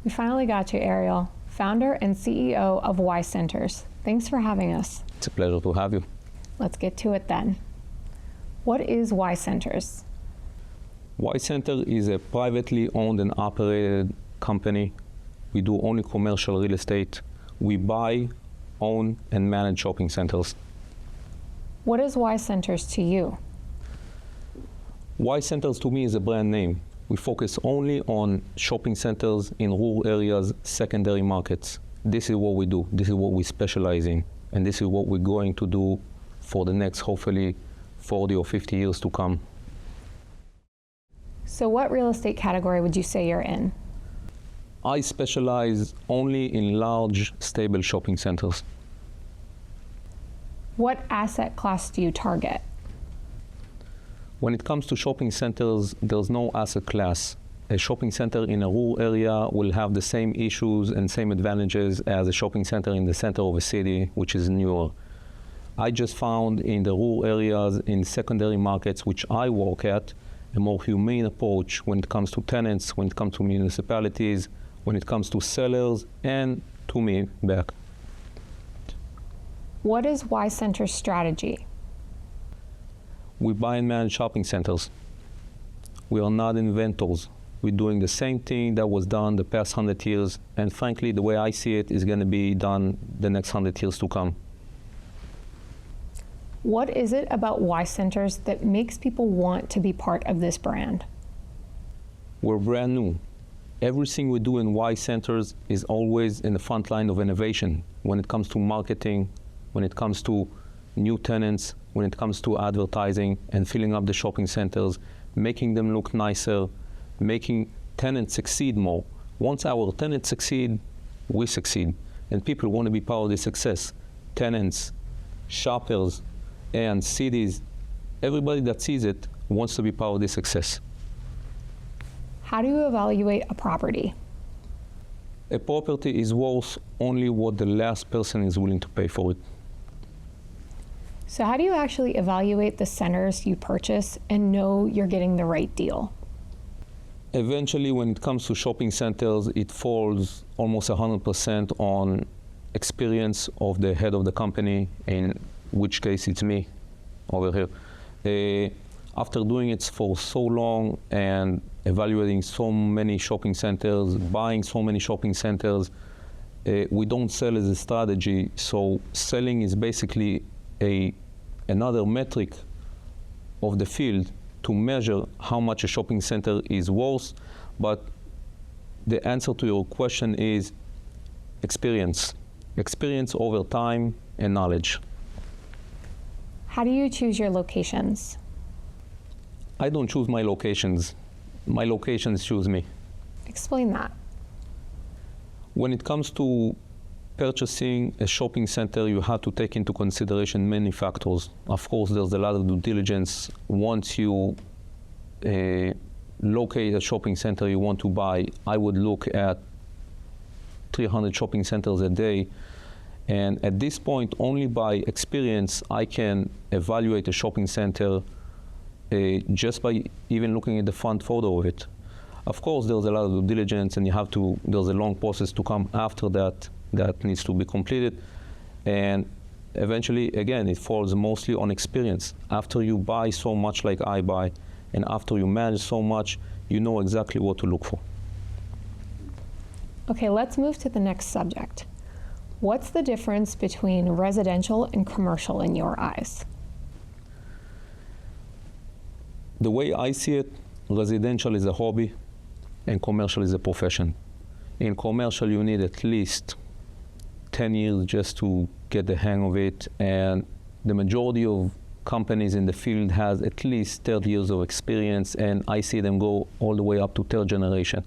We finally got you, Ariel, founder and CEO of Y Centers. Thanks for having us. It's a pleasure to have you. Let's get to it then. What is Y Centers? Y Center is a privately owned and operated company. We do only commercial real estate. We buy, own, and manage shopping centers. What is Y Centers to you? Y Centers to me is a brand name. We focus only on shopping centers in rural areas, secondary markets. This is what we do. This is what we specialize in. And this is what we're going to do for the next, hopefully, 40 or 50 years to come. So what real estate category would you say you're in? I specialize only in large, stable shopping centers. What asset class do you target? When it comes to shopping centers, there's no asset class. A shopping center in a rural area will have the same issues and same advantages as a shopping center in the center of a city, which is newer. I just found in the rural areas, in secondary markets, which I work at, a more humane approach when it comes to tenants, when it comes to municipalities, when it comes to sellers, and to me back. What is Y Center's strategy? We buy and manage shopping centers. We are not inventors. We're doing the same thing that was done the past 100 years, and frankly, the way I see it is going to be done the next 100 years to come. What is it about Y Centers that makes people want to be part of this brand? We're brand new. Everything we do in Y Centers is always in the front line of innovation when it comes to marketing, when it comes to new tenants, when it comes to advertising and filling up the shopping centers, making them look nicer, making tenants succeed more. Once our tenants succeed, we succeed. And people want to be part of the success. Tenants, shoppers, and cities, everybody that sees it wants to be part of the success. How do you evaluate a property? A property is worth only what the last person is willing to pay for it. So how do you actually evaluate the centers you purchase and know you're getting the right deal? Eventually, when it comes to shopping centers, it falls almost 100% on experience of the head of the company, in which case it's me over here. After doing it for so long and evaluating so many shopping centers, buying so many shopping centers, we don't sell as a strategy. So selling is basically another metric of the field to measure how much a shopping center is worth. But the answer to your question is experience. Experience over time and knowledge. How do you choose your locations? I don't choose my locations. My locations choose me. Explain that. When it comes to purchasing a shopping center, you have to take into consideration many factors. Of course, there's a lot of due diligence. Once you locate a shopping center you want to buy, I would look at 300 shopping centers a day. And at this point, only by experience, I can evaluate a shopping center just by even looking at the front photo of it. Of course, there's a lot of due diligence, and there's a long process to come after that needs to be completed. And eventually, again, it falls mostly on experience. After you buy so much like I buy, and after you manage so much, you know exactly what to look for. Okay, let's move to the next subject. What's the difference between residential and commercial in your eyes? The way I see it, residential is a hobby and commercial is a profession. In commercial, you need at least 10 years just to get the hang of it, and the majority of companies in the field has at least 30 years of experience, and I see them go all the way up to third generation.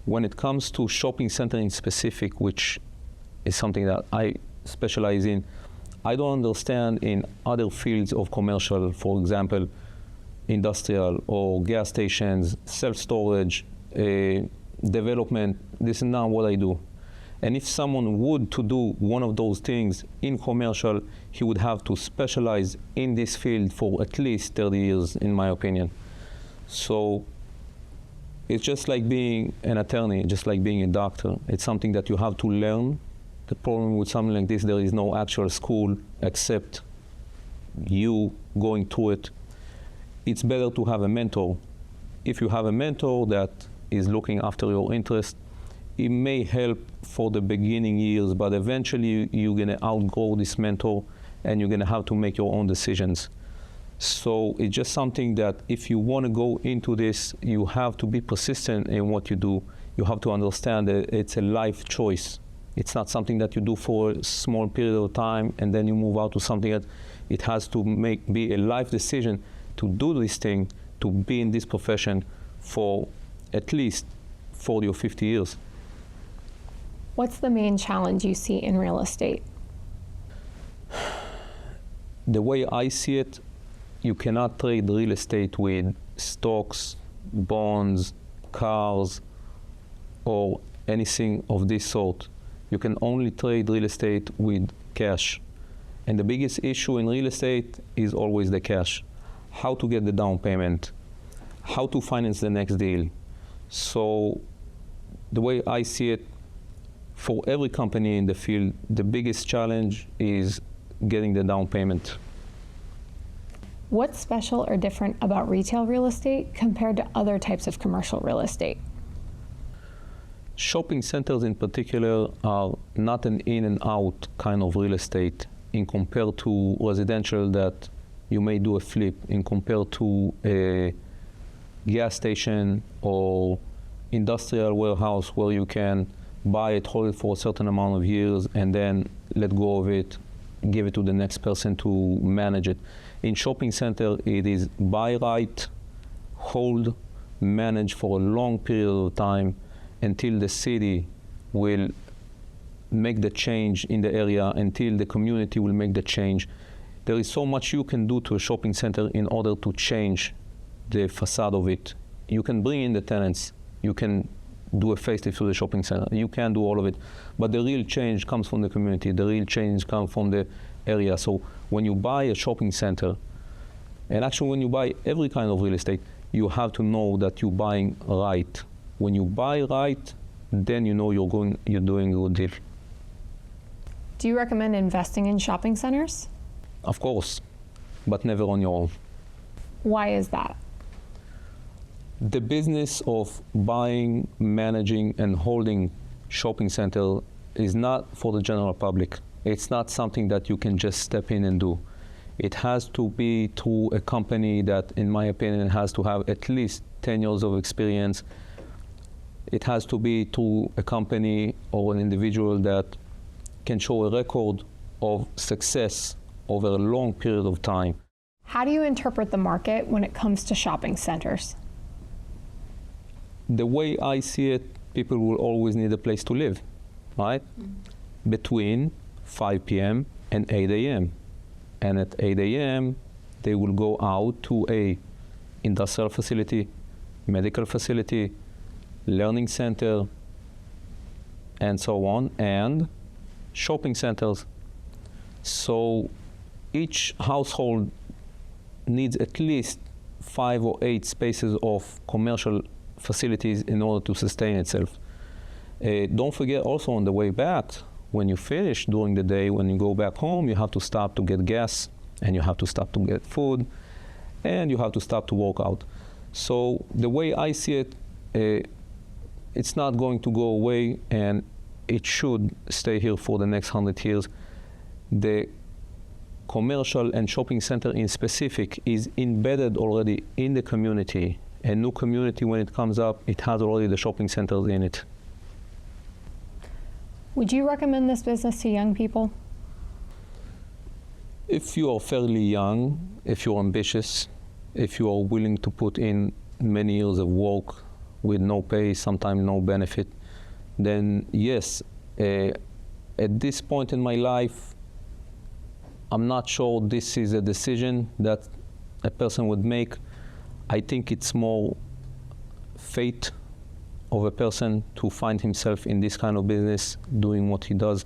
When it comes to shopping center in specific, which is something that I specialize in, I don't understand in other fields of commercial, for example, industrial or gas stations, self-storage, development. This is not what I do. And if someone would to do one of those things in commercial, he would have to specialize in this field for at least 30 years, in my opinion. So It's just like being an attorney, just like being a doctor. It's something that you have to learn. The problem with something like this, there is no actual school except you going through it. It's better to have a mentor. If you have a mentor that is looking after your interest, it may help for the beginning years, but eventually you're going to outgrow this mentor and you're going to have to make your own decisions. So it's just something that if you want to go into this, you have to be persistent in what you do. You have to understand that it's a life choice. It's not something that you do for a small period of time and then you move out to something that it has to be a life decision to do this thing, to be in this profession for at least 40 or 50 years. What's the main challenge you see in real estate? The way I see it, you cannot trade real estate with stocks, bonds, cars, or anything of this sort. You can only trade real estate with cash. And the biggest issue in real estate is always the cash. How to get the down payment, how to finance the next deal. So the way I see it, for every company in the field, the biggest challenge is getting the down payment. What's special or different about retail real estate compared to other types of commercial real estate? Shopping centers in particular are not an in and out kind of real estate in compared to residential that you may do a flip in compared to a gas station or industrial warehouse where you can buy it, hold it for a certain amount of years, and then let go of it, give it to the next person to manage it. In shopping center, it is buy right, hold, manage for a long period of time until the city will make the change in the area, until the community will make the change. There is so much you can do to a shopping center in order to change the facade of it. You can bring in the tenants, you can do a facelift to the shopping center, you can do all of it, but the real change comes from the community, the real change comes from the area. So when you buy a shopping center, and actually when you buy every kind of real estate, you have to know that you're buying right. When you buy right, then you know you're doing a good deal. Do you recommend investing in shopping centers? Of course, but never on your own. Why is that? The business of buying, managing, and holding shopping center is not for the general public. It's not something that you can just step in and do. It has to be through a company that, in my opinion, has to have at least 10 years of experience. It has to be through a company or an individual that can show a record of success over a long period of time. How do you interpret the market when it comes to shopping centers? The way I see it, people will always need a place to live, right? Between 5 p.m. and 8 a.m. And at 8 a.m., they will go out to a industrial facility, medical facility, learning center, and so on, and shopping centers. So each household needs at least 5 or 8 spaces of commercial facilities in order to sustain itself. Don't forget also on the way back, when you finish during the day, when you go back home, you have to stop to get gas, and you have to stop to get food, and you have to stop to work out. So the way I see it, it's not going to go away, and it should stay here for the next 100 years. The commercial and shopping center in specific is embedded already in the community. A new community, when it comes up, it has already the shopping centers in it. Would you recommend this business to young people? If you are fairly young, if you're ambitious, if you are willing to put in many years of work with no pay, sometimes no benefit, then yes. At this point in my life, I'm not sure this is a decision that a person would make. I think it's more fate of a person to find himself in this kind of business, doing what he does,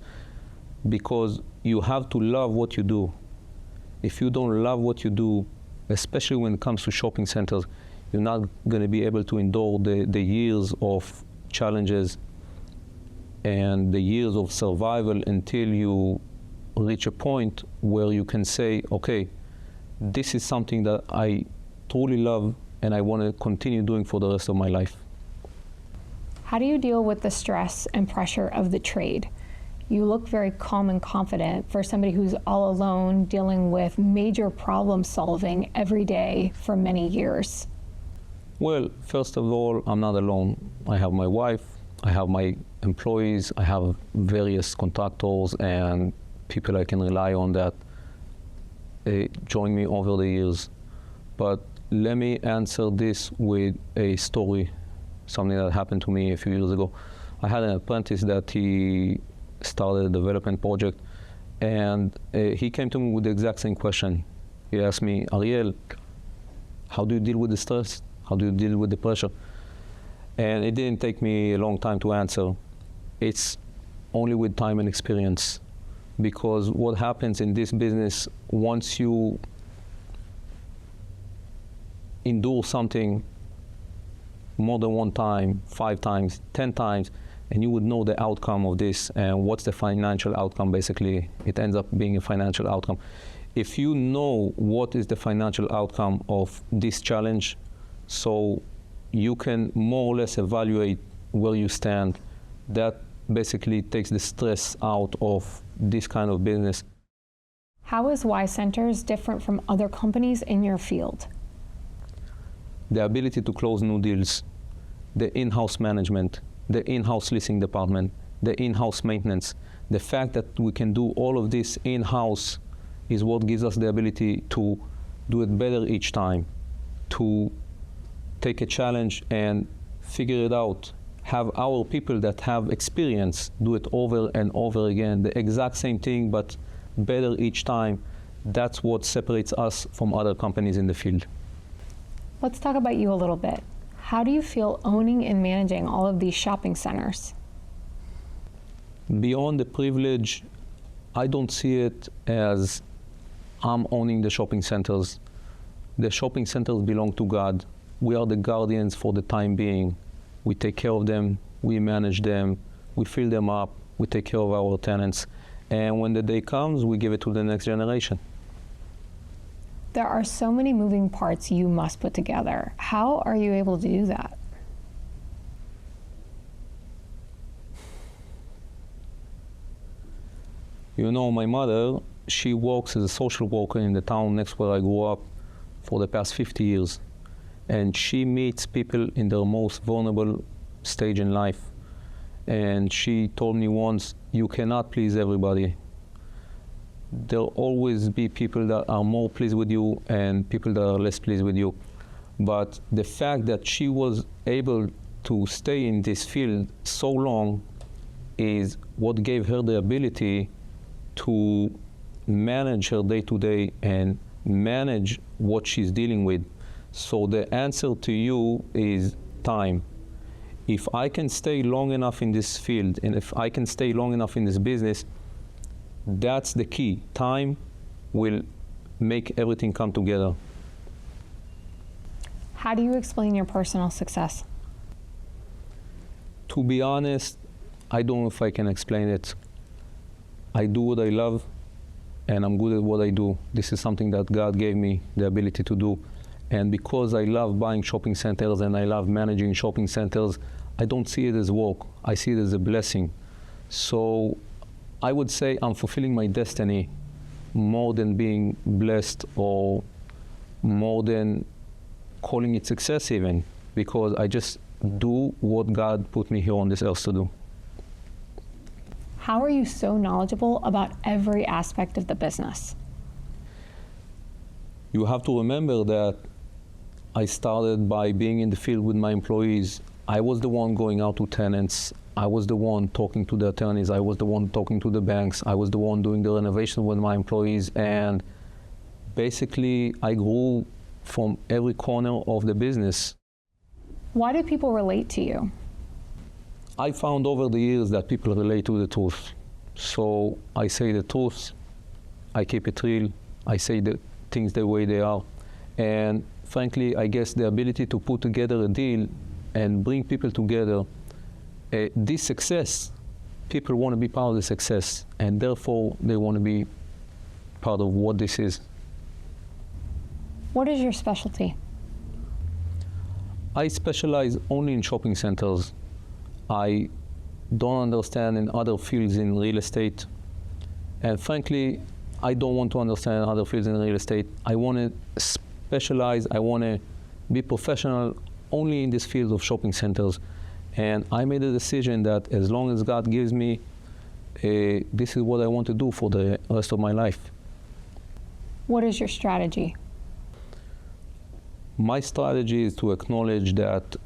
because you have to love what you do. If you don't love what you do, especially when it comes to shopping centers, You're not going to be able to endure the years of challenges and the years of survival until you reach a point where you can say, okay, this is something that I truly love and I want to continue doing for the rest of my life. How do you deal with the stress and pressure of the trade? You look very calm and confident for somebody who's all alone dealing with major problem solving every day for many years. Well, first of all, I'm not alone. I have my wife, I have my employees, I have various contractors and people I can rely on that join me over the years. But let me answer this with a story, something that happened to me a few years ago. I had an apprentice that he started a development project, and he came to me with the exact same question. He asked me, Ariel, how do you deal with the stress? How do you deal with the pressure? And it didn't take me a long time to answer. It's only with time and experience. Because what happens in this business, once you endure something more than one time, 5 times, 10 times, and you would know the outcome of this and what's the financial outcome. Basically, it ends up being a financial outcome. If you know what is the financial outcome of this challenge, so you can more or less evaluate where you stand, that basically takes the stress out of this kind of business. How is Y Centers different from other companies in your field? The ability to close new deals, the in-house management, the in-house leasing department, the in-house maintenance. The fact that we can do all of this in-house is what gives us the ability to do it better each time, to take a challenge and figure it out. Have our people that have experience do it over and over again, the exact same thing, but better each time. That's what separates us from other companies in the field. Let's talk about you a little bit. How do you feel owning and managing all of these shopping centers? Beyond the privilege, I don't see it as I'm owning the shopping centers. The shopping centers belong to God. We are the guardians for the time being. We take care of them, we manage them, we fill them up, we take care of our tenants. And when the day comes, we give it to the next generation. There are so many moving parts you must put together. How are you able to do that? You know, my mother, she works as a social worker in the town next where I grew up for the past 50 years. And she meets people in their most vulnerable stage in life. And she told me once, you cannot please everybody. There'll always be people that are more pleased with you and people that are less pleased with you. But the fact that she was able to stay in this field so long is what gave her the ability to manage her day-to-day and manage what she's dealing with. So the answer to you is time. If I can stay long enough in this field and if I can stay long enough in this business, that's the key. Time will make everything come together. How do you explain your personal success? To be honest, I don't know if I can explain it. I do what I love and I'm good at what I do. This is something that God gave me the ability to do. And because I love buying shopping centers and I love managing shopping centers, I don't see it as work. I see it as a blessing. So I would say I'm fulfilling my destiny more than being blessed or more than calling it success even, because I just do what God put me here on this earth to do. How are you so knowledgeable about every aspect of the business? You have to remember that I started by being in the field with my employees. I was the one going out to tenants. I was the one talking to the attorneys. I was the one talking to the banks. I was the one doing the renovation with my employees. And basically, I grew from every corner of the business. Why do people relate to you? I found over the years that people relate to the truth. So I say the truth. I keep it real. I say the things the way they are. And frankly, I guess the ability to put together a deal and bring people together, this success, people want to be part of the success, and therefore they want to be part of what this is. What is your specialty? I specialize only in shopping centers. I don't understand in other fields in real estate. And frankly, I don't want to understand other fields in real estate. I want to specialize, I want to be professional only in this field of shopping centers. And I made a decision that as long as God gives me, this is what I want to do for the rest of my life. What is your strategy? My strategy is to acknowledge that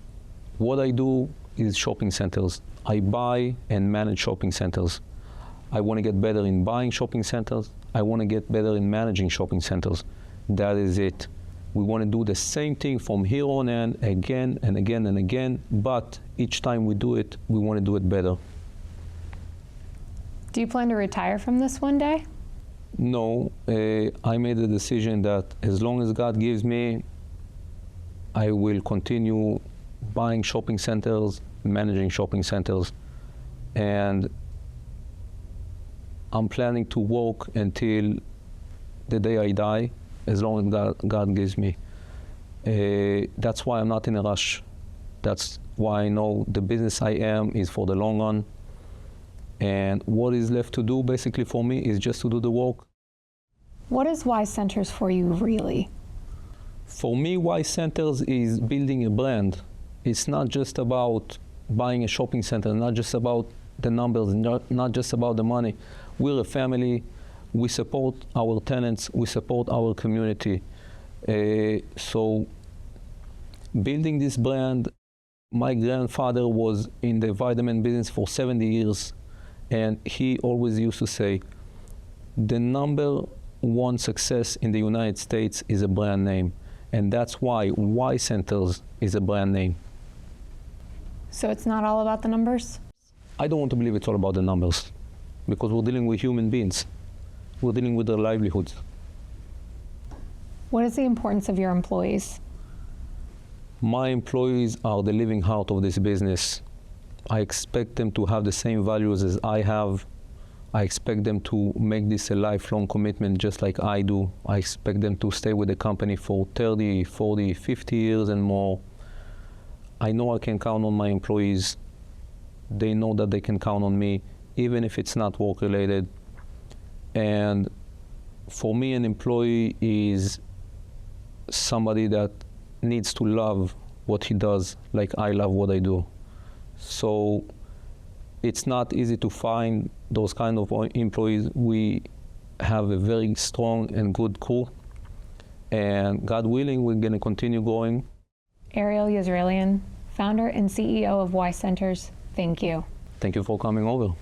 what I do is shopping centers. I buy and manage shopping centers. I want to get better in buying shopping centers. I want to get better in managing shopping centers. That is it. We want to do the same thing from here on in, again and again and again, but each time we do it, we want to do it better. Do you plan to retire from this one day? No, I made the decision that as long as God gives me, I will continue buying shopping centers, managing shopping centers, and I'm planning to work until the day I die, as long as God gives me. That's why I'm not in a rush. That's why I know the business I am is for the long run. And what is left to do basically for me is just to do the work. What is Y Centers for you really? For me, Y Centers is building a brand. It's not just about buying a shopping center, not just about the numbers, not just about the money. We're a family. We support our tenants. We support our community. So building this brand, my grandfather was in the vitamin business for 70 years, and he always used to say, the number one success in the United States is a brand name. And that's why Y Centers is a brand name. So it's not all about the numbers? I don't want to believe it's all about the numbers, because we're dealing with human beings. We're dealing with their livelihoods. What is the importance of your employees? My employees are the living heart of this business. I expect them to have the same values as I have. I expect them to make this a lifelong commitment just like I do. I expect them to stay with the company for 30, 40, 50 years and more. I know I can count on my employees. They know that they can count on me, even if it's not work-related. And for me, an employee is somebody that needs to love what he does like I love what I do. So it's not easy to find those kind of employees. We have a very strong and good crew, and God willing, we're going to continue going. Ariel Yisraelian, founder and CEO of Y Centers, thank you. Thank you for coming over.